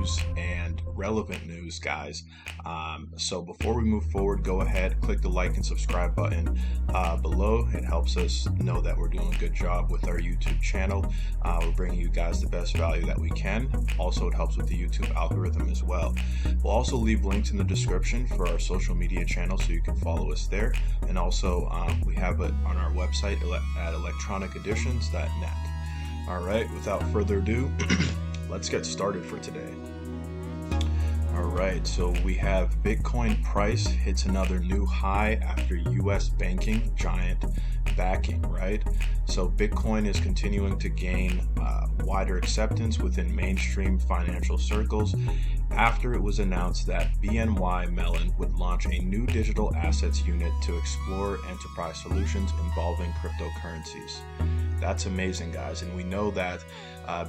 news and relevant news, guys. So before we move forward, go ahead, click the like and subscribe button below. It helps us know that we're doing a good job with our YouTube channel. We're bringing you guys the best value that we can. Also, it helps with the YouTube algorithm as well. We'll also leave links in the description for our social media channels so you can follow us there. And also, we have it on our website at electroniceditions.net. All right, without further ado, let's get started for today. All right, so we have Bitcoin price hits another new high after US banking giant backing, right? So Bitcoin is continuing to gain wider acceptance within mainstream financial circles after it was announced that BNY Mellon would launch a new digital assets unit to explore enterprise solutions involving cryptocurrencies. That's amazing, guys. And we know that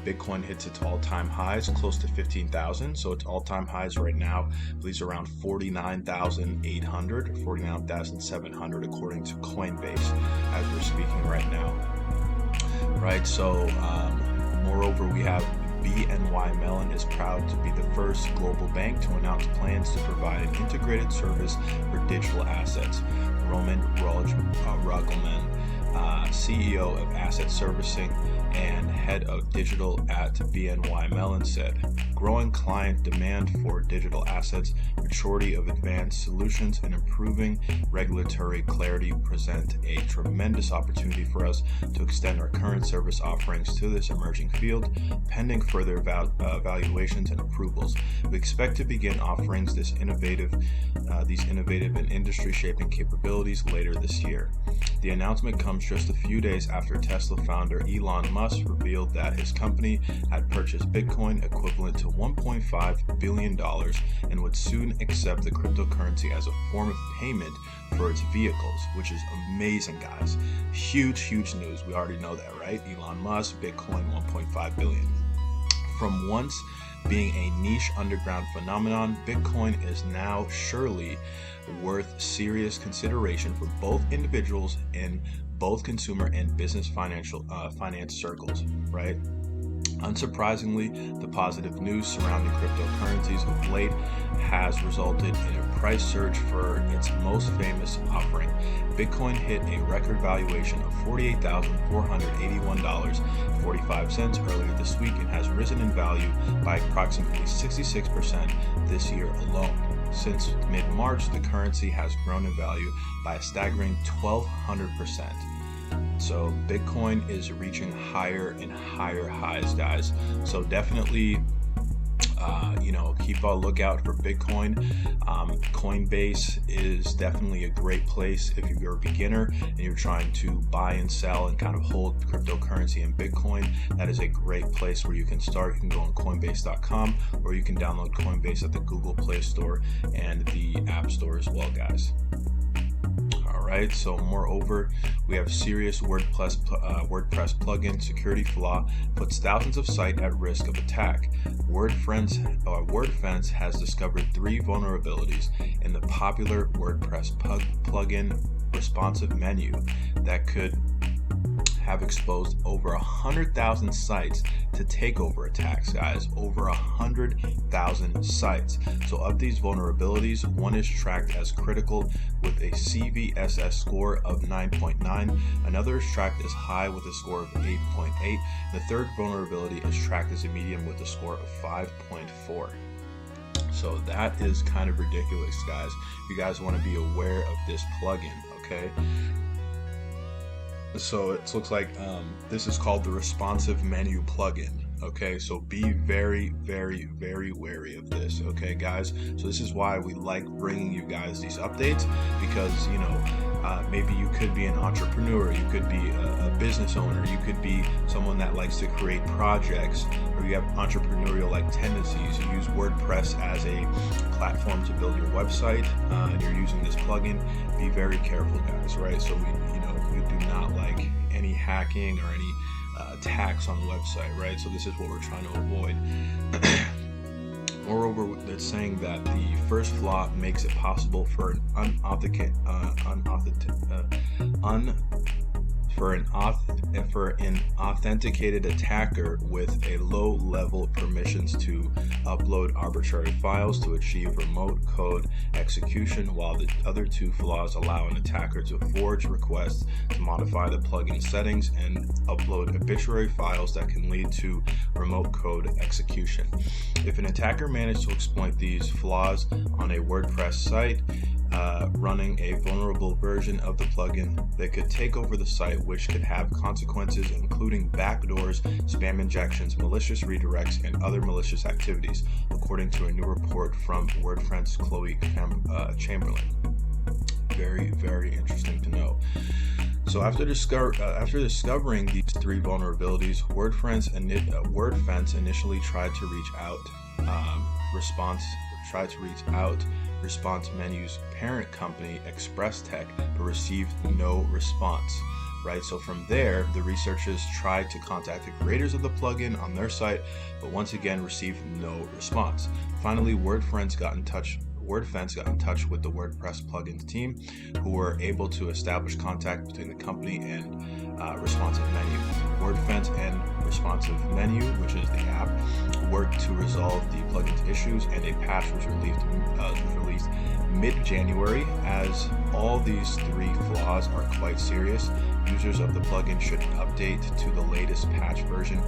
Bitcoin hits its all-time highs, close to 15,000. So its all-time highs right now, I believe, is around 49,800, 49,700, according to Coinbase, as we're speaking right now. Right. So, moreover, we have BNY Mellon is proud to be the first global bank to announce plans to provide an integrated service for digital assets. Roman Rugelman, CEO of Asset Servicing and head of digital at BNY Mellon, said, "Growing client demand for digital assets, maturity of advanced solutions, and improving regulatory clarity present a tremendous opportunity for us to extend our current service offerings to this emerging field, pending further evaluations and approvals. We expect to begin offerings these innovative and industry-shaping capabilities later this year." The announcement comes just a few days after Tesla founder Elon Musk revealed that his company had purchased Bitcoin equivalent to $1.5 billion and would soon accept the cryptocurrency as a form of payment for its vehicles, which is amazing, guys. Huge news. We already know that, right? Elon Musk, Bitcoin, $1.5 billion. From once being a niche underground phenomenon, Bitcoin is now surely worth serious consideration for both individuals in both consumer and business finance circles, right? Unsurprisingly, the positive news surrounding cryptocurrencies of late has resulted in a price surge for its most famous offering. Bitcoin hit a record valuation of $48,481.45 earlier this week and has risen in value by approximately 66% this year alone. Since mid-March, the currency has grown in value by a staggering 1,200%. So Bitcoin is reaching higher and higher highs, guys. So definitely, keep a lookout for Bitcoin. Coinbase is definitely a great place if you're a beginner and you're trying to buy and sell and kind of hold cryptocurrency and Bitcoin. That is a great place where you can start. You can go on coinbase.com, or you can download Coinbase at the Google Play Store and the App Store as well, guys. Right. So moreover, we have serious WordPress plugin security flaw puts thousands of sites at risk of attack. WordFence has discovered 3 vulnerabilities in the popular WordPress plugin responsive menu that could have exposed over 100,000 sites to takeover attacks, guys. Over 100,000 sites. So of these vulnerabilities, one is tracked as critical with a CVSS score of 9.9. Another is tracked as high with a score of 8.8. The third vulnerability is tracked as a medium with a score of 5.4. So that is kind of ridiculous, guys. You guys want to be aware of this plugin, okay? So it looks like this is called the responsive menu plugin. Okay, so be very wary of this. Okay, guys. So this is why we like bringing you guys these updates, because maybe you could be an entrepreneur, you could be a business owner, you could be someone that likes to create projects, or you have entrepreneurial like tendencies. You use WordPress as a platform to build your website, and you're using this plugin. Be very careful, guys. Right? So we do not like any hacking or any attacks on the website, right? So this is what we're trying to avoid. Moreover, it's saying that the first flaw makes it possible for an for an authenticated attacker with a low level of permissions to upload arbitrary files to achieve remote code execution, while the other two flaws allow an attacker to forge requests to modify the plugin settings and upload arbitrary files that can lead to remote code execution. If an attacker managed to exploit these flaws on a WordPress site running a vulnerable version of the plugin, they could take over the site, which could have consequences including backdoors, spam injections, malicious redirects, and other malicious activities, according to a new report from WordFriend's Chloe Chamberlain. Very, very interesting to know. So after discovering these three vulnerabilities, WordFence initially tried to reach out Response Menu's parent company, Express Tech, but received no response. Right, so from there, the researchers tried to contact the creators of the plugin on their site, but once again received no response. Finally, WordFence got in touch with the WordPress plugins team, who were able to establish contact between the company and Responsive Menu. WordFence and Responsive Menu, which is the app, worked to resolve the plugin's issues, and a patch was released mid-January. As all these three flaws are quite serious, users of the plugin should update to the latest patch version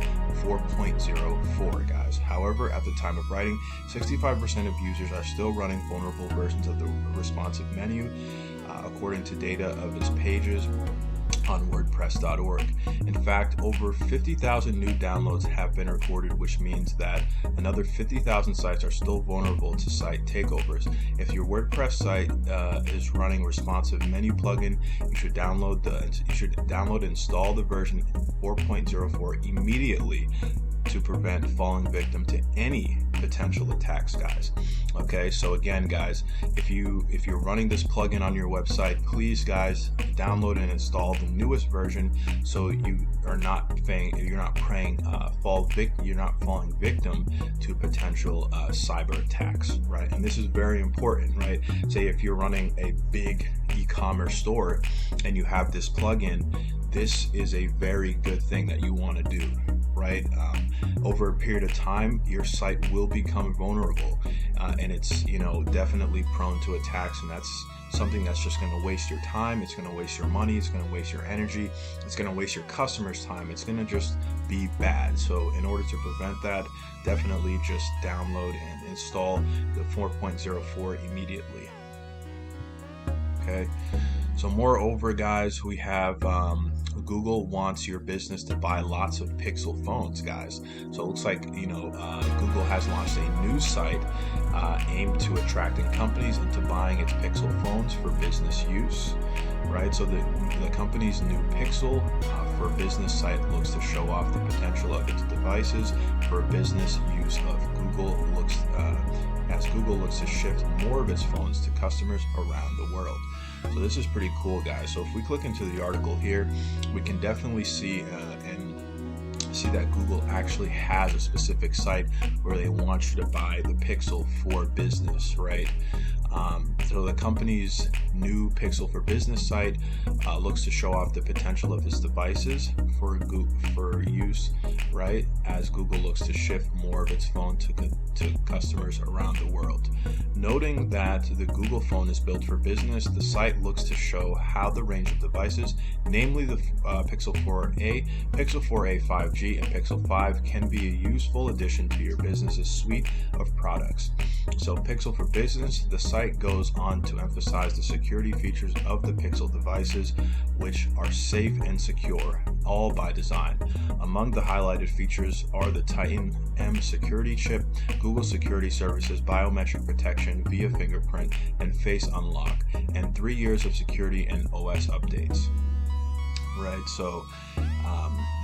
4.04, guys. However, at the time of writing, 65% of users are still running vulnerable versions of the Responsive Menu, according to data of its pages on WordPress.org. In fact, over 50,000 new downloads have been recorded, which means that another 50,000 sites are still vulnerable to site takeovers. If your WordPress site is running Responsive Menu plugin, you should download and install the version 4.04 immediately to prevent falling victim to any potential attacks, guys. Okay, so again, guys, if you're running this plugin on your website, please, guys, download and install the newest version, so you're not falling victim to potential cyber attacks, right? And this is very important, right? Say if you're running a big e-commerce store and you have this plugin, this is a very good thing that you want to do, right? Over a period of time, your site will become vulnerable, and it's definitely prone to attacks, and that's something that's just going to waste your time. It's going to waste your money. It's going to waste your energy. It's going to waste your customers' time. It's going to just be bad. So in order to prevent that, definitely just download and install the 4.04 immediately. Okay. So moreover, guys, we have Google wants your business to buy lots of Pixel phones, guys. So it looks like Google has launched a new site aimed to attracting companies into buying its Pixel phones for business use. Right, so the company's new Pixel for Business site looks to show off the potential of its devices for business use of Google. As Google looks to shift more of its phones to customers around the world. So this is pretty cool, guys. So if we click into the article here, we can definitely see that Google actually has a specific site where they want you to buy the Pixel for Business, right? So the company's new Pixel for Business site looks to show off the potential of its devices for use, right? As Google looks to shift more of its phone to customers around the world. Noting that the Google phone is built for business, the site looks to show how the range of devices, namely the Pixel 4a, Pixel 4a 5G, and Pixel 5, can be a useful addition to your business's suite of products. So Pixel for Business, the site goes on to emphasize the security features of the Pixel devices, which are safe and secure, all by design. Among the highlighted features are the Titan M security chip, Google Security Services biometric protection via fingerprint and face unlock, and 3 years of security and OS updates. Right, so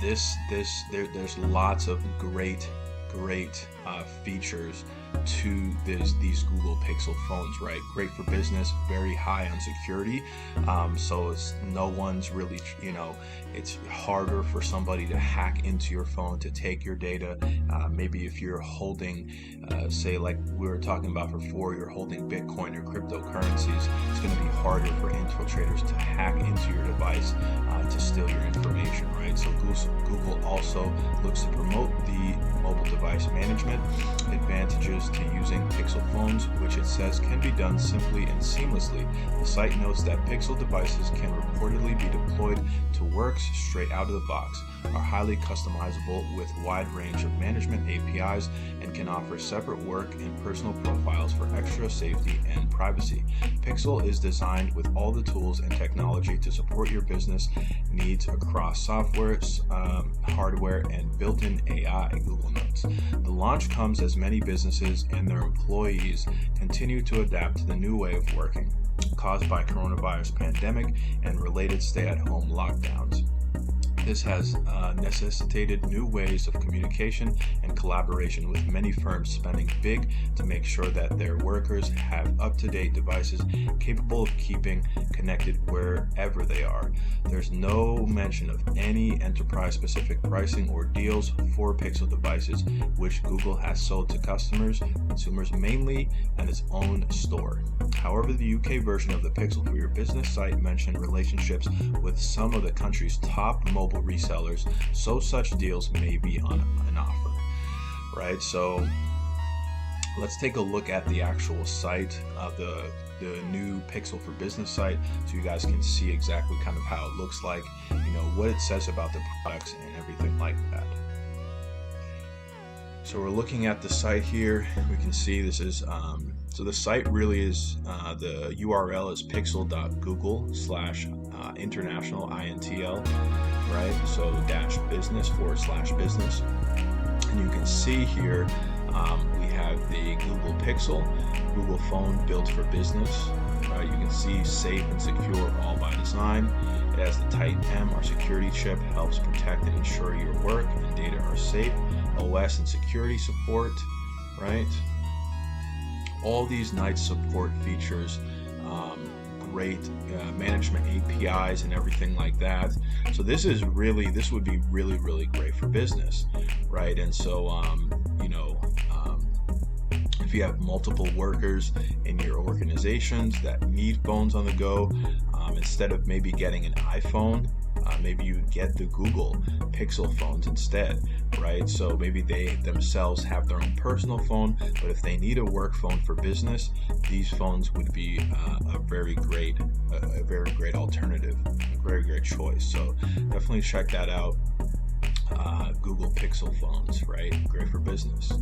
there's lots of great features to these Google Pixel phones, right? Great for business, very high on security. So no one's really, it's harder for somebody to hack into your phone, to take your data. Maybe if you're holding, say like we were talking about before, you're holding Bitcoin or cryptocurrencies, it's going to be harder for infiltrators to hack into your device to steal your information, right? So Google also looks to promote the mobile device management advantages to using Pixel phones, which it says can be done simply and seamlessly. The site notes that Pixel devices can reportedly be deployed to works straight out of the box, are highly customizable with wide range of management APIs, and can offer separate work and personal profiles for extra safety and privacy. Pixel is designed with all the tools and technology to support your business needs across software, hardware, and built-in AI, Google notes. The launch comes as many businesses and their employees continue to adapt to the new way of working caused by coronavirus pandemic and related stay-at-home lockdowns. This has necessitated new ways of communication and collaboration, with many firms spending big to make sure that their workers have up-to-date devices capable of keeping connected wherever they are. There's no mention of any enterprise-specific pricing or deals for Pixel devices, which Google has sold to consumers mainly at its own store. However, the UK version of the Pixel for Your Business site mentioned relationships with some of the country's top mobile resellers, so such deals may be on an offer, right? So let's take a look at the actual site of the new Pixel for Business site, so you guys can see exactly kind of how it looks like, what it says about the products and everything like that. So we're looking at the site here. We can see this is so the site really is the URL is pixel.google/international INTL, right? So -business/business, and you can see here we have the Google Pixel, Google phone built for business, right? You can see safe and secure, all by design. It has the Titan M, our security chip, helps protect and ensure your work and data are safe. OS and security support, right? All these nice support features, great management APIs and everything like that. So this would be really great for business, right? And so if you have multiple workers in your organizations that need phones on the go, instead of maybe getting an iPhone, maybe you get the Google Pixel phones instead, right? So maybe they themselves have their own personal phone, but if they need a work phone for business, these phones would be a very great alternative, a very great choice. So definitely check that out. Google Pixel phones, right? Great for business.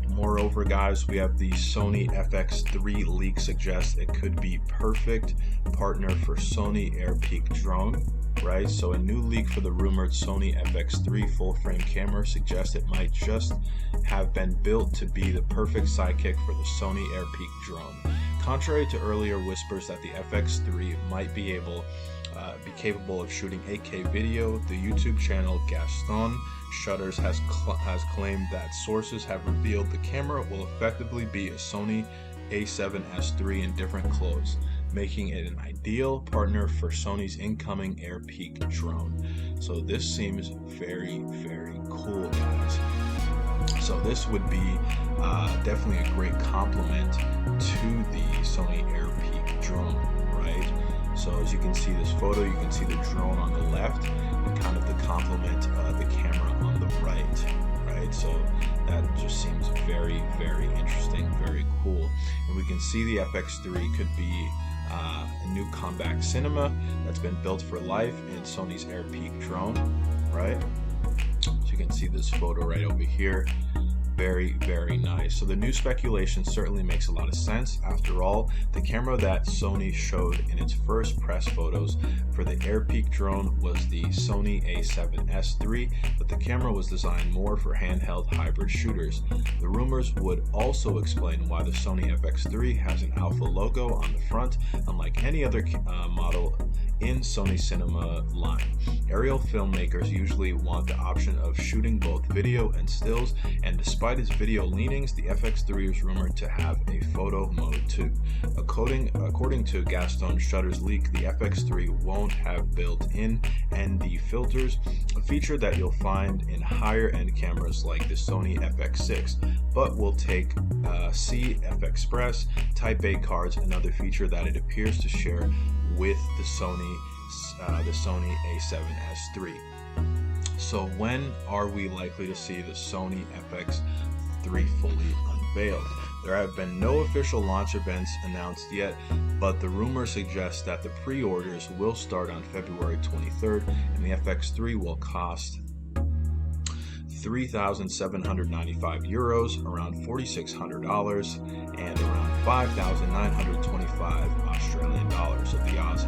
Moreover, guys, we have the Sony FX3 leak suggests it could be perfect partner for Sony AirPeak drone, right? So a new leak for the rumored Sony FX3 full-frame camera suggests it might just have been built to be the perfect sidekick for the Sony AirPeak drone. Contrary to earlier whispers that the FX3 might be capable of shooting 8K video, the YouTube channel Gaston Shutters has claimed that sources have revealed the camera will effectively be a Sony A7S III in different clothes, making it an ideal partner for Sony's incoming AirPeak drone. So this seems very cool, guys. So this would be definitely a great complement to the Sony AirPeak drone, right? So as you can see this photo, you can see the drone on the left and kind of the complement the camera on the right, right? So that just seems very interesting, very cool. And we can see the FX3 could be a new compact cinema that's been built for life in Sony's AirPeak drone, right? So you can see this photo right over here. Very nice. So the new speculation certainly makes a lot of sense. After all, the camera that Sony showed in its first press photos for the AirPeak drone was the Sony A7S III, but the camera was designed more for handheld hybrid shooters. The rumors would also explain why the Sony FX3 has an Alpha logo on the front, unlike any other model in Sony cinema line. Aerial filmmakers usually want the option of shooting both video and stills, and despite Despite its video leanings, the FX3 is rumored to have a photo mode too. According to Gaston Shutter's leak, the FX3 won't have built-in ND filters, a feature that you'll find in higher-end cameras like the Sony FX6, but will take CF-Express, Type A cards, another feature that it appears to share with the Sony a7S III. So when are we likely to see the Sony FX3 fully unveiled? There have been no official launch events announced yet, but the rumor suggests that the pre-orders will start on February 23rd, and the FX3 will cost €3,795, around $4,600, and around $5,925 Australian dollars of the Aussie.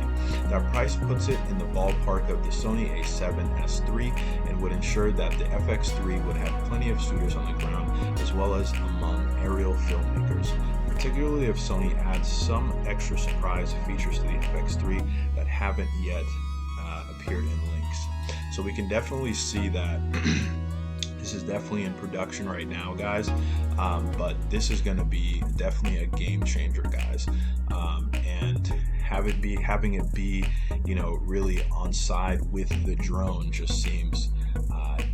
That price puts it in the ballpark of the Sony a7S III and would ensure that the FX3 would have plenty of suitors on the ground, as well as among aerial filmmakers, particularly if Sony adds some extra surprise features to the FX3 that haven't yet appeared in links. So we can definitely see that this is definitely in production right now, guys, but this is going to be definitely a game changer, guys, and having it be, you know, really on side with the drone just seems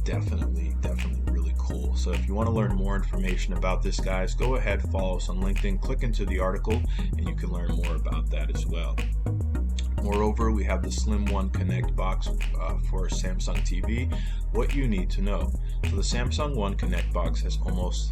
definitely really cool. So if you want to learn more information about this, guys, go ahead, follow us on LinkedIn, click into the article, and you can learn more about that as well. Moreover, we have the Slim One Connect box for Samsung TV. What you need to know. So the Samsung One Connect box has almost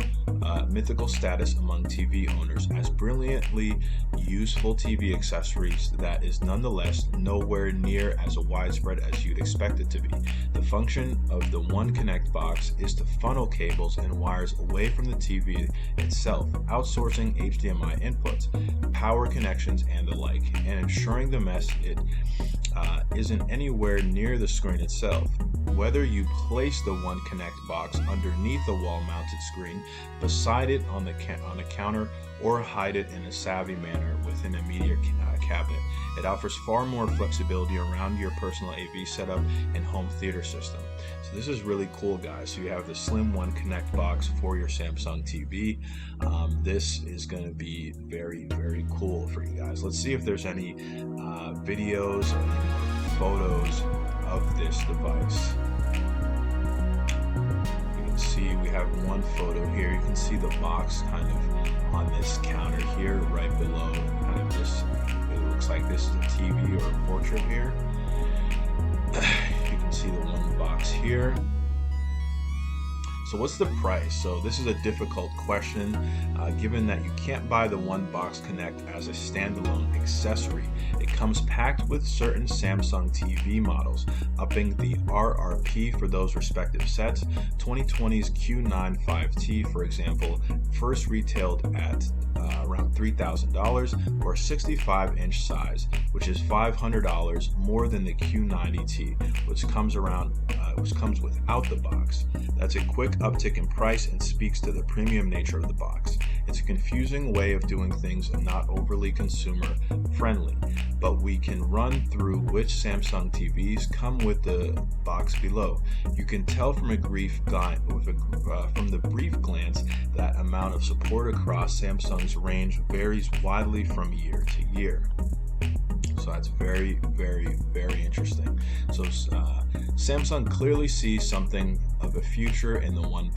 mythical status among TV owners as brilliantly useful TV accessories that is nonetheless nowhere near as widespread as you'd expect it to be. The function of the One Connect box is to funnel cables and wires away from the TV itself, outsourcing HDMI inputs, power connections, and the like, and ensuring the mess it isn't anywhere near the screen itself. Whether you place the One Connect box underneath a wall-mounted screen, beside it on the counter, or hide it in a savvy manner within a media cabinet, it offers far more flexibility around your personal AV setup and home theater system. So this is really cool, guys. So you have the Slim One Connect box for your Samsung TV. This is going to be very cool for you guys. Let's see if there's any videos or any photos of this device. You can see we have one photo here. You can see the box kind of on this counter here, right below kind of this. It looks like this is a TV or a portrait here. You can see the one box here. So what's the price? So this is a difficult question, given that you can't buy the One Box Connect as a standalone accessory. It comes packed with certain Samsung TV models, upping the RRP for those respective sets. 2020's Q9 5T, for example, first retailed at around $3,000 or 65-inch size, which is $500 more than the Q90T, which comes without the box. That's a quick uptick in price and speaks to the premium nature of the box. It's a confusing way of doing things and not overly consumer friendly, but we can run through which Samsung TVs come with the box below. You can tell from the brief glance that amount of support across Samsung's range varies widely from year to year. So that's very interesting. So Samsung clearly sees something of a future in the One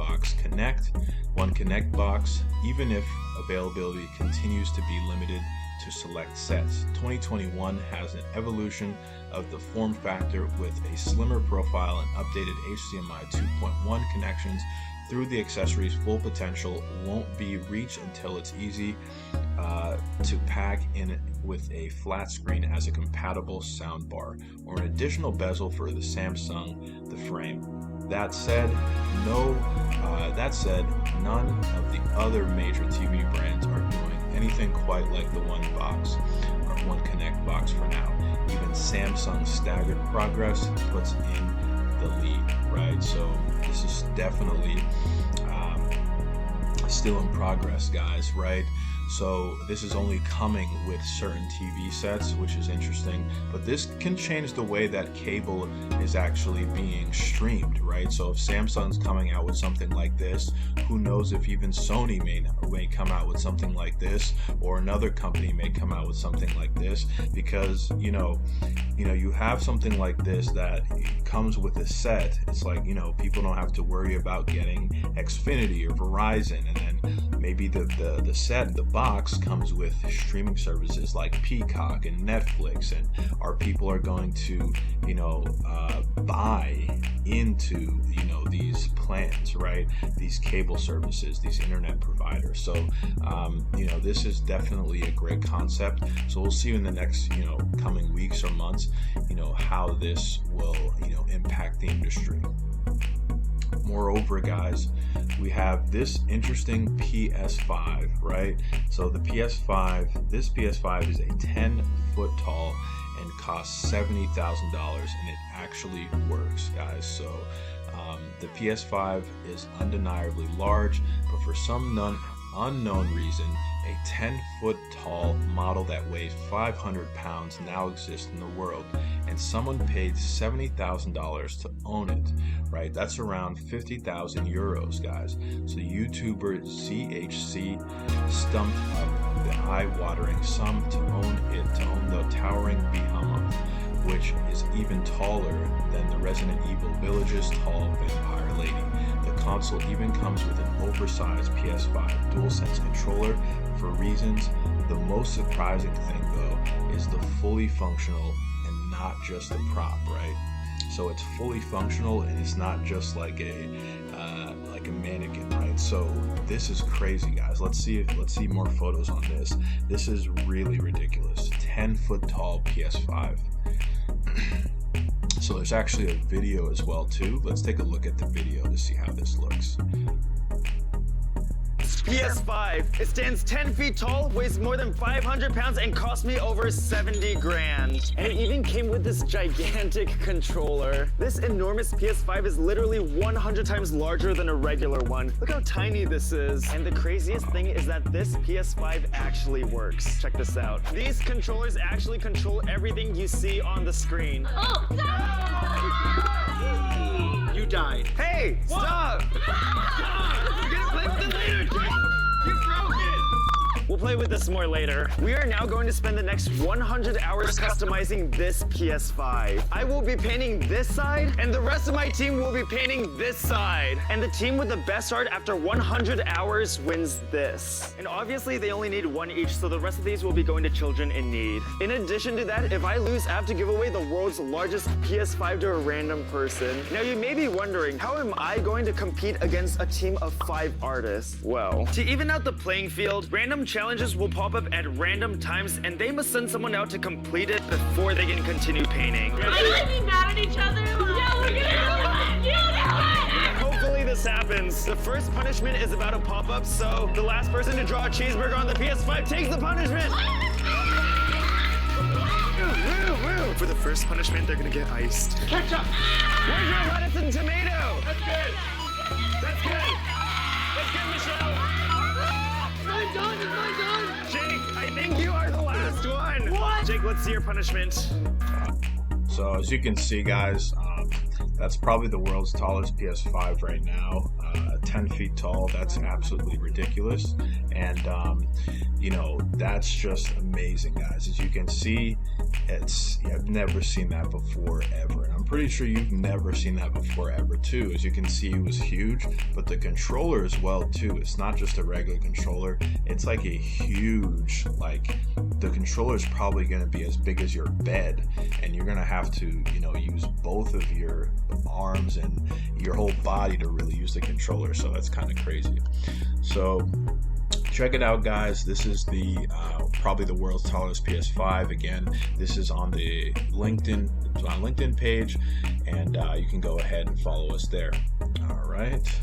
Connect box, even if availability continues to be limited to select sets. 2021 has an evolution of the form factor with a slimmer profile and updated HDMI 2.1 connections. Through the accessory's full potential won't be reached until it's easy to pack in with a flat screen as a compatible soundbar or an additional bezel for the frame. That said, none of the other major TV brands are doing anything quite like the One Connect box for now. Even Samsung's staggered progress puts in the lead, right? So this is definitely still in progress, guys, right? So this is only coming with certain TV sets, which is interesting, but this can change the way that cable is actually being streamed, right? So if Samsung's coming out with something like this, who knows if even Sony may come out with something like this, or another company may come out with something like this, because you have something like this that comes with a set. It's like, people don't have to worry about getting Xfinity or Verizon, and then maybe the set, the box comes with streaming services like Peacock and Netflix, and our people are going to buy into these plans, right? These cable services, these internet providers. So this is definitely a great concept. So we'll see in the next coming weeks or months how this will impact the industry. Moreover, guys, we have this interesting PS5, right? So the this PS5 is a 10-foot tall and costs $70,000, and it actually works, guys. So the PS5 is undeniably large, but for some unknown reason, a 10-foot tall model that weighs 500 pounds now exists in the world, and someone paid $70,000 to own it, right? That's around 50,000 euros, guys. So YouTuber ZHC stumped up the eye-watering sum to own the towering behemoth, which is even taller than the Resident Evil Village's tall vampire lady. The console even comes with an oversized PS5 DualSense controller for reasons. The most surprising thing, though, is the fully functional and not just a prop, right? So it's fully functional and it's not just like a mannequin, right? So this is crazy, guys. Let's see more photos on this. This is really ridiculous. 10-foot tall PS5. So there's actually a video as well too. Let's take a look at the video to see how this looks. PS5. It stands 10 feet tall, weighs more than 500 pounds, and cost me over 70 grand. And it even came with this gigantic controller. This enormous PS5 is literally 100 times larger than a regular one. Look how tiny this is. And the craziest thing is that this PS5 actually works. Check this out. These controllers actually control everything you see on the screen. Oh, no! You died. Hey, stop! You're gonna play with it later, Jake! You broke it! We'll play with this more later. We are now going to spend the next 100 hours customizing this PS5. I will be painting this side, and the rest of my team will be painting this side. And the team with the best art after 100 hours wins this. And obviously, they only need one each, so the rest of these will be going to children in need. In addition to that, if I lose, I have to give away the world's largest PS5 to a random person. Now, you may be wondering, how am I going to compete against a team of 5 artists? Well, to even out the playing field, random challenges will pop up at random times, and they must send someone out to complete it before they can continue painting. Are we like be mad at each other? Yeah, we're gonna do it! You do it! Hopefully this happens. The first punishment is about to pop up, so the last person to draw a cheeseburger on the PS5 takes the punishment. For the first punishment, they're gonna get iced. Ketchup! Where's your lettuce and tomato? That's good! That's good. That's good, Michelle. Mine done? Is mine done? Jake, I think you are the last one. What? Jake, let's see your punishment. So as you can see, guys, that's probably the world's tallest PS5 right now. 10 feet tall. That's absolutely ridiculous. And, that's just amazing, guys. As you can see, I've never seen that before ever. And I'm pretty sure you've never seen that before ever too. As you can see, it was huge, but the controller as well too. It's not just a regular controller. It's like a huge, the controller is probably going to be as big as your bed, and you're going to have to, use both of your arms and your whole body to really use the controller. So that's kind of crazy. So check it out, guys. This is the probably the world's tallest PS5. Again, this is on the LinkedIn page, and you can go ahead and follow us there. All right.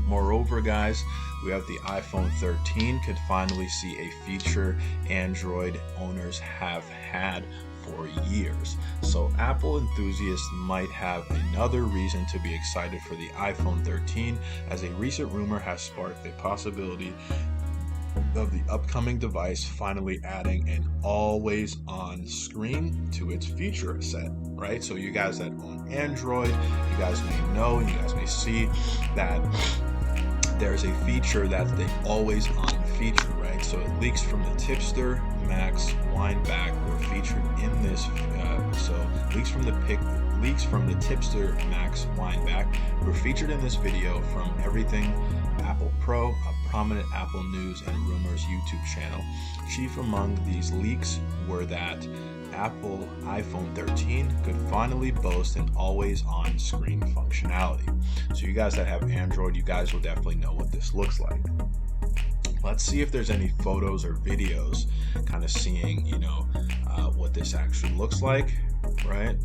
Moreover, guys, we have the iPhone 13 could finally see a feature Android owners have had for years. So Apple enthusiasts might have another reason to be excited for the iPhone 13, as a recent rumor has sparked the possibility of the upcoming device finally adding an always on screen to its feature set, right? So you guys that own Android, you guys may know, you guys may see that there's a feature that's the always on feature, right? So it leaks from the Tipster, Max, Wineback were featured in this. Leaks from the Tipster, Max, Wineback were featured in this video from Everything Apple Pro, a prominent Apple News and Rumors YouTube channel. Chief among these leaks were that Apple iPhone 13 could finally boast an always-on screen functionality. So you guys that have Android, you guys will definitely know what this looks like. Let's see if there's any photos or videos kind of seeing, what this actually looks like, right?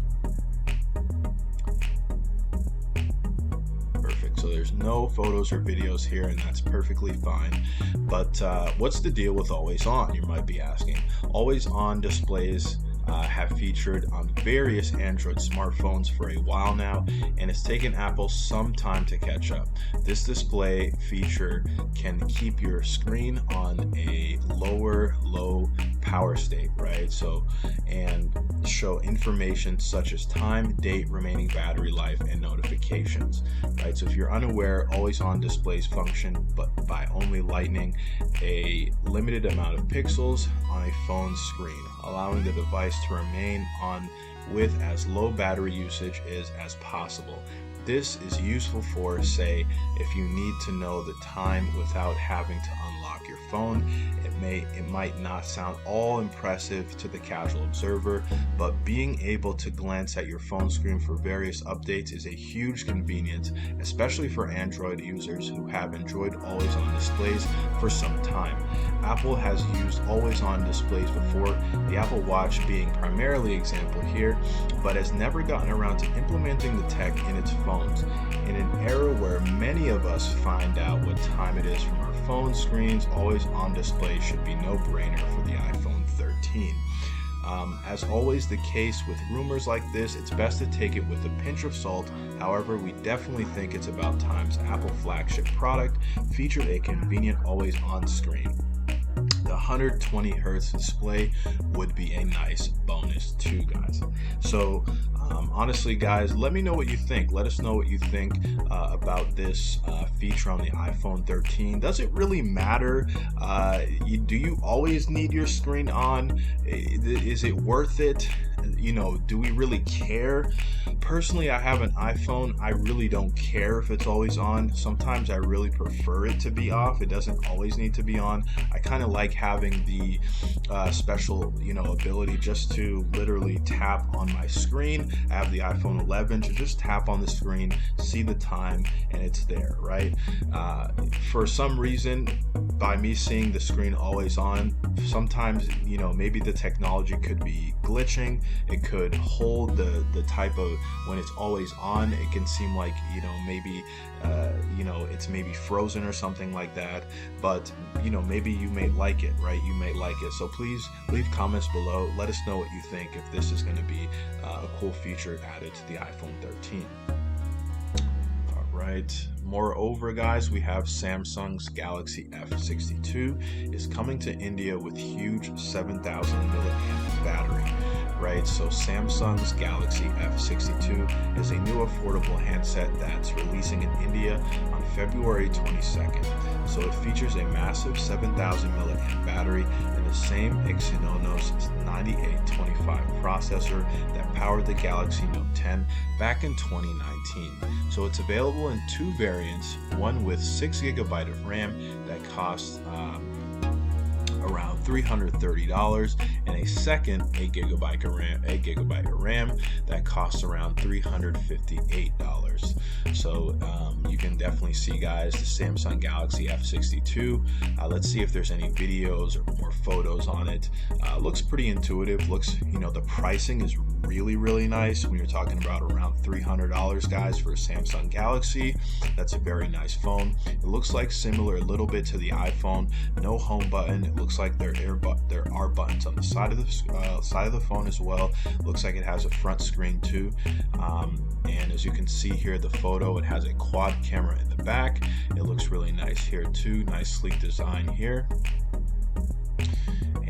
Perfect. So there's no photos or videos here, and that's perfectly fine. But what's the deal with always on, you might be asking? Always on displays have featured on various Android smartphones for a while now, and it's taken Apple some time to catch up. This display feature can keep your screen on a low power state, right? So, and show information such as time, date, remaining battery life, and notifications, right? So if you're unaware, always on displays function but by only lightening a limited amount of pixels on a phone screen, allowing the device to remain on with as low battery usage as possible. This is useful for, say, if you need to know the time without having to unlock your phone. It might not sound all impressive to the casual observer, but being able to glance at your phone screen for various updates is a huge convenience, especially for Android users who have enjoyed always-on displays for some time. Apple has used always-on displays before, the Apple Watch being primarily example here, but has never gotten around to implementing the tech in its phones. In an era where many of us find out what time it is from our phone screens, always-on display should be no-brainer for the iPhone 13. As always the case with rumors like this, it's best to take it with a pinch of salt. However, we definitely think it's about time Apple flagship product featured a convenient always-on screen. The 120 Hz display would be a nice bonus too, guys. So honestly, guys, let me know what you think. Let us know what you think about this feature on the iPhone 13. Does it really matter? Do you always need your screen on? Is it worth it? Do we really care? Personally, I have an iPhone. I really don't care if it's always on. Sometimes I really prefer it to be off. It doesn't always need to be on. I kind of like having the special, ability just to literally tap on my screen. I have the iPhone 11 to just tap on the screen, see the time, and it's there, right? For some reason, by me seeing the screen always on, sometimes, maybe the technology could be glitching. It could hold the type of, when it's always on, it can seem like, maybe, it's maybe frozen or something like that. But, maybe you may like it, right? You may like it. So please leave comments below. Let us know what you think if this is going to be a cool feature added to the iPhone 13. Right. Moreover, guys, we have Samsung's Galaxy F62 is coming to India with huge 7,000 milliamp battery. Right, so Samsung's Galaxy F62 is a new affordable handset that's releasing in India on February 22nd. So it features a massive 7,000 milliamp battery and the same Exynos 9825 processor that powered the Galaxy Note 10 back in 2019. So it's available in two variants, one with 6 GB of RAM that costs around $330, and a second 8 GB of RAM that costs around $358. So you can definitely see, guys, the Samsung Galaxy F62. Let's see if there's any videos or more photos on it. Looks pretty intuitive. Looks, the pricing is really nice. When you're talking about around $300, guys, for a Samsung Galaxy, that's a very nice phone. It looks like similar a little bit to the iPhone. No home button. It looks like there are buttons on the side of the phone as well. Looks like it has a front screen too. And as you can see here, the photo, it has a quad camera in the back. It looks really nice here too. Nice sleek design here.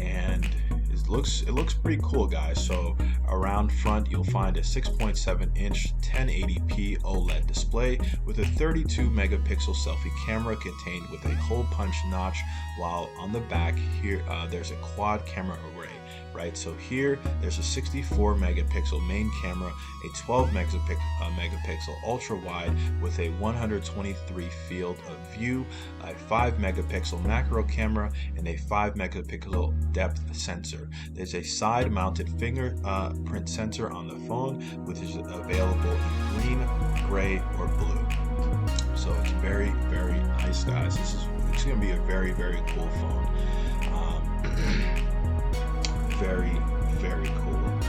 and it looks pretty cool, guys. So around front you'll find a 6.7 inch 1080p OLED display with a 32 megapixel selfie camera contained with a hole punch notch, while on the back here there's a quad camera array. Right, so here there's a 64 megapixel main camera, a 12 megapixel ultra wide with a 123 field of view, a 5 megapixel macro camera, and a 5 megapixel depth sensor. There's a side mounted fingerprint sensor on the phone, which is available in green, gray, or blue. So it's very, very nice, guys. It's going to be a very, very cool phone. Very, very cool.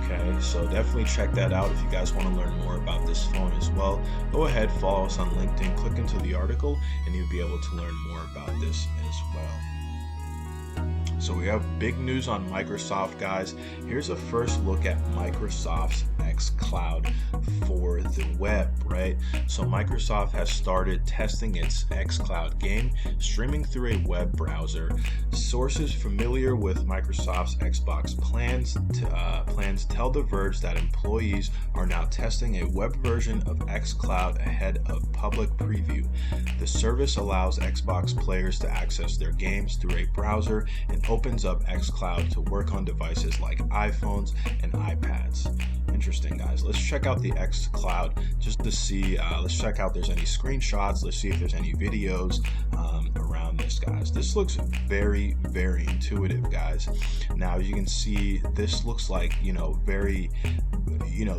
Okay, so definitely check that out if you guys want to learn more about this phone as well. Go ahead, follow us on LinkedIn, click into the article, and you'll be able to learn more about this as well. So we have big news on Microsoft, guys. Here's a first look at Microsoft's xCloud for the web, right? So Microsoft has started testing its xCloud game streaming through a web browser. Sources familiar with Microsoft's Xbox plans tell The Verge that employees are now testing a web version of xCloud ahead of public preview. The service allows Xbox players to access their games through a browser and opens up xCloud to work on devices like iPhones and iPads. Interesting, guys. Let's check out the xCloud just to see. Let's check out if there's any screenshots. Let's see if there's any videos around this, guys. This looks very, very intuitive, guys. Now, as you can see, this looks like,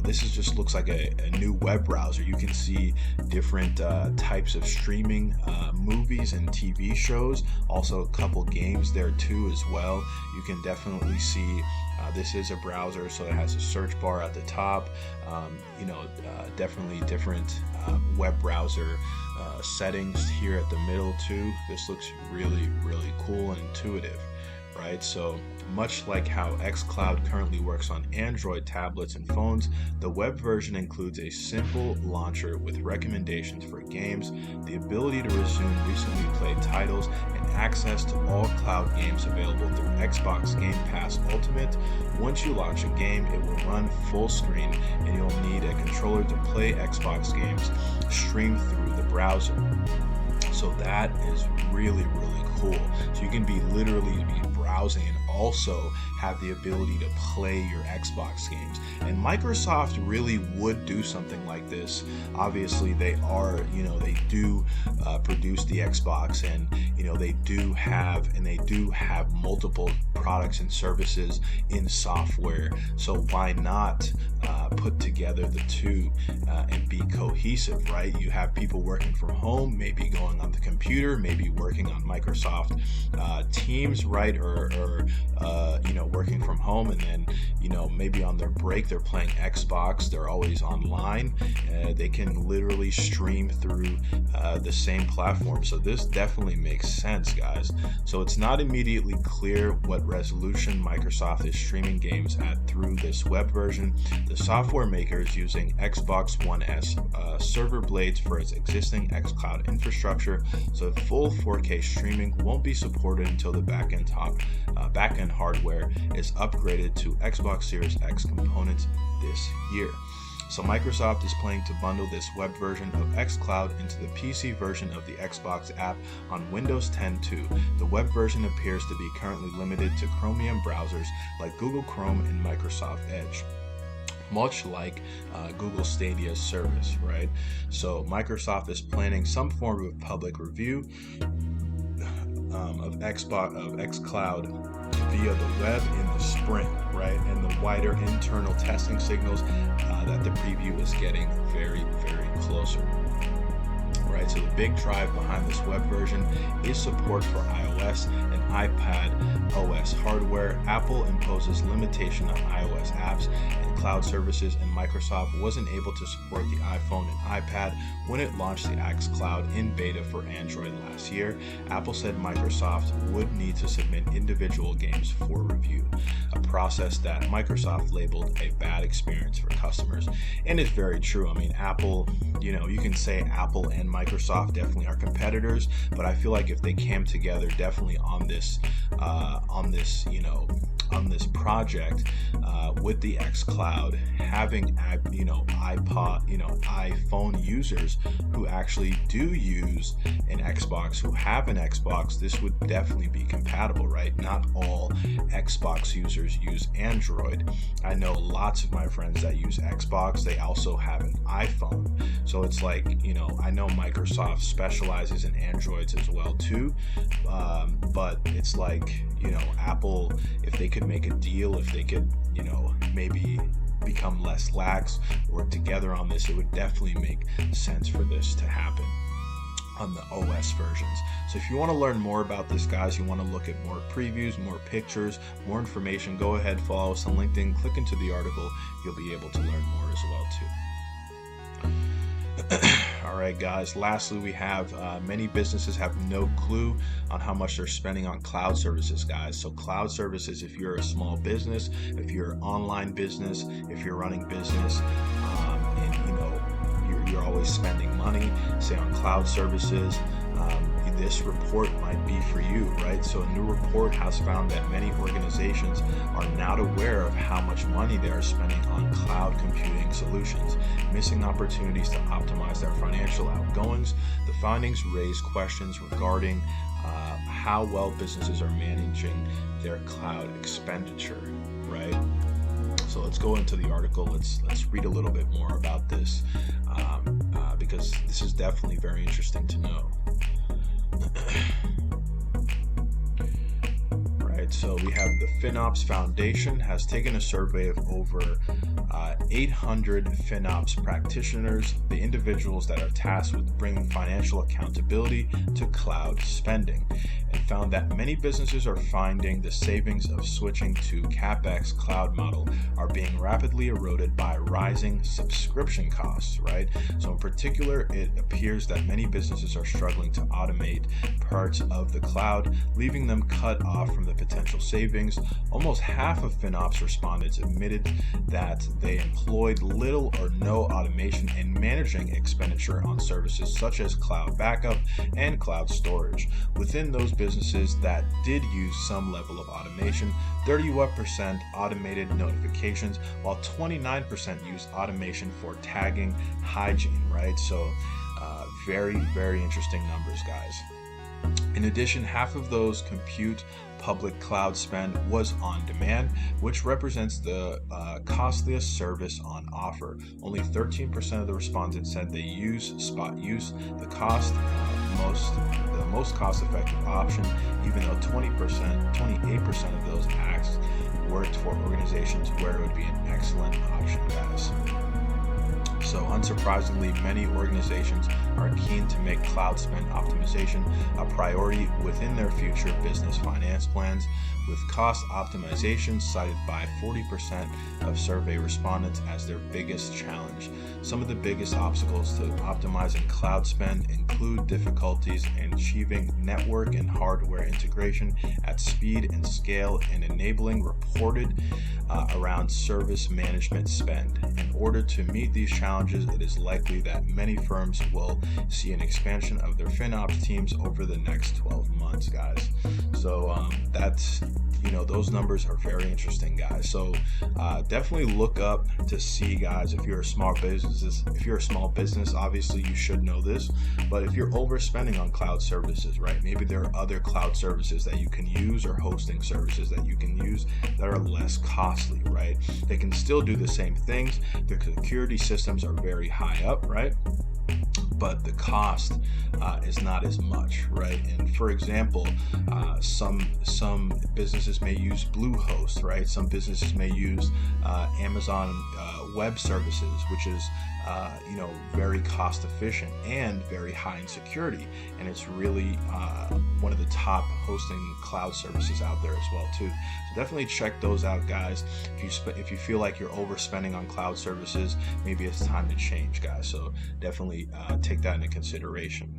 this is just looks like a new web browser. You can see different types of streaming movies and TV shows. Also, a couple games there too as well. You can definitely see. This is a browser, so it has a search bar at the top. Definitely different web browser settings here at the middle too. This looks really, really cool and intuitive, right? So much like how xCloud currently works on Android tablets and phones, the web version includes a simple launcher with recommendations for games, the ability to resume recently played titles, and access to all cloud games available through Xbox Game Pass Ultimate. Once you launch a game, it will run full screen, and you'll need a controller to play Xbox games streamed through the browser. So that is really, really cool. So you can literally be browsing and also have the ability to play your Xbox games. And Microsoft really would do something like this. Obviously, they do produce the Xbox, and they do have multiple products and services in software. So why not put together the two and be cohesive, right? You have people working from home, maybe going on the computer, maybe working on Microsoft Teams, right? Or working from home, and then maybe on their break they're playing Xbox. They're always online. They can literally stream through the same platform. So this definitely makes sense, guys. So it's not immediately clear what resolution Microsoft is streaming games at through this web version. The software maker is using Xbox One S server blades for its existing xCloud infrastructure, so full 4K streaming won't be supported until the backend hardware is upgraded to Xbox Series X components this year. So Microsoft is planning to bundle this web version of xCloud into the PC version of the Xbox app on Windows 10 too. The web version appears to be currently limited to Chromium browsers like Google Chrome and Microsoft Edge, much like Google Stadia's service, right? So Microsoft is planning some form of public review of xCloud via the web in the spring, right? And the wider internal testing signals that the preview is getting very, very closer. Right, so the big drive behind this web version is support for iOS and iPad OS hardware. Apple imposes limitation on iOS apps and cloud services, and Microsoft wasn't able to support the iPhone and iPad when it launched the xCloud in beta for Android last year. Apple said Microsoft would need to submit individual games for review, a process that Microsoft labeled a bad experience for customers. And it's very true. I mean, Apple, you can say Apple and Microsoft Microsoft definitely are competitors, but I feel like if they came together definitely on this on this project with the xCloud, having iPhone users who actually do use an Xbox, who have an Xbox, this would definitely be compatible, right? Not all Xbox users use Android. I know lots of my friends that use Xbox, they also have an iPhone. So it's like, I know Microsoft specializes in Androids as well too, but it's like, Apple, if they could make a deal, if they could, maybe become less lax, work together on this, it would definitely make sense for this to happen on the OS versions. So if you want to learn more about this, guys, you want to look at more previews, more pictures, more information, go ahead, follow us on LinkedIn, click into the article, you'll be able to learn more as well too. All right, guys, lastly, we have many businesses have no clue on how much they're spending on cloud services, guys. So cloud services, if you're a small business, if you're an online business, if you're running business, and you're always spending money, say on cloud services, this report might be for you, right? So a new report has found that many organizations are not aware of how much money they are spending on cloud computing solutions, missing opportunities to optimize their financial outgoings. The findings raise questions regarding how well businesses are managing their cloud expenditure, right? So let's go into the article. Let's read a little bit more about this because this is definitely very interesting to know. Right, so we have the FinOps Foundation has taken a survey of over 800 FinOps practitioners, the individuals that are tasked with bringing financial accountability to cloud spending, and found that many businesses are finding the savings of switching to CapEx cloud model are being rapidly eroded by rising subscription costs, right? So in particular, it appears that many businesses are struggling to automate parts of the cloud, leaving them cut off from the potential savings. Almost half of FinOps respondents admitted that they employed little or no automation in managing expenditure on services such as cloud backup and cloud storage. Within those businesses that did use some level of automation, 31% automated notifications, while 29% used automation for tagging hygiene, right? So very, very interesting numbers, guys. In addition, half of those compute public cloud spend was on demand, which represents the costliest service on offer. Only 13% of the respondents said they use spot use, the most cost-effective option, even though 28% of those asked worked for organizations where it would be an excellent option, guys. So unsurprisingly, many organizations are keen to make cloud spend optimization a priority within their future business finance plans, with cost optimization cited by 40% of survey respondents as their biggest challenge. Some of the biggest obstacles to optimizing cloud spend include difficulties in achieving network and hardware integration at speed and scale, and enabling reported around service management spend. In order to meet these challenges, it is likely that many firms will see an expansion of their FinOps teams over the next 12 months, guys. So that's, those numbers are very interesting, guys. So definitely look up to see, guys, if you're a small business, obviously you should know this, but if you're overspending on cloud services, right, maybe there are other cloud services that you can use or hosting services that you can use that are less costly, right? They can still do the same things. The security systems are very high up, right? But the cost is not as much, right? And for example, some businesses may use Bluehost, right? Some businesses may use Amazon Web Services, which is very cost efficient and very high in security, and it's really one of the top hosting cloud services out there as well too. So definitely check those out, guys. If you feel like you're overspending on cloud services, maybe it's time to change, guys. So definitely take that into consideration.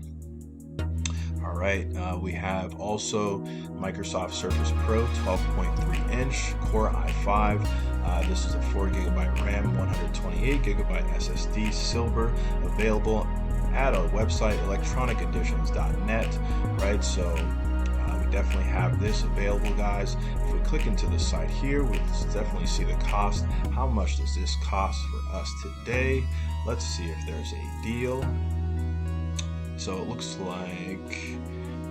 All right, we have also Microsoft Surface Pro 12.3 inch Core i5. This is a 4 GB RAM, 128 GB SSD, silver, available at our website, electroniceditions.net, right? So we definitely have this available, guys. If we click into the site here, we definitely see the cost. How much does this cost for us today? Let's see if there's a deal. So it looks like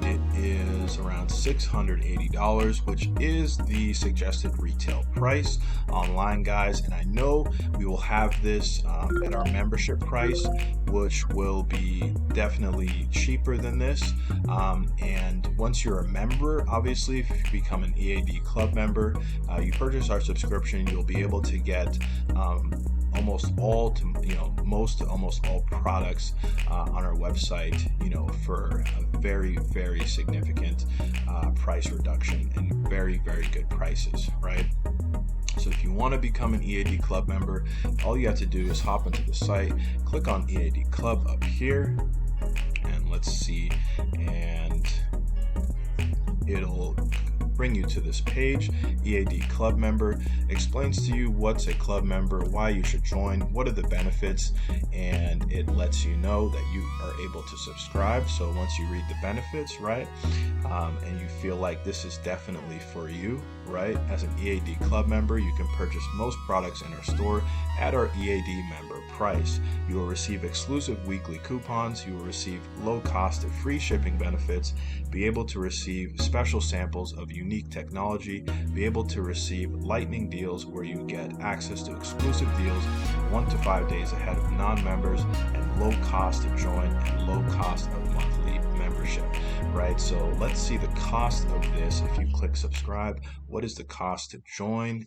it is around $680, which is the suggested retail price online, guys. And I know we will have this at our membership price, which will be definitely cheaper than this. And once you're a member, obviously, if you become an EAD Club member, you purchase our subscription, you'll be able to get almost all products on our website, for a very, very significant price reduction and very, very good prices, right? So if you want to become an EAD Club member, all you have to do is hop into the site, click on EAD Club up here, and let's see, and it'll bring you to this page. EAD Club member explains to you what's a club member, why you should join, what are the benefits, and it lets you know that you are able to subscribe. So once you read the benefits, right, and you feel like this is definitely for you, right, as an EAD Club member, you can purchase most products in our store at our EAD member price. You will receive exclusive weekly coupons, you will receive low cost and free shipping benefits, be able to receive special samples of unique technology, be able to receive lightning deals where you get access to exclusive deals 1 to 5 days ahead of non-members, and low cost to join and low cost of monthly membership, right? So let's see the cost of this. If you click subscribe, what is the cost to join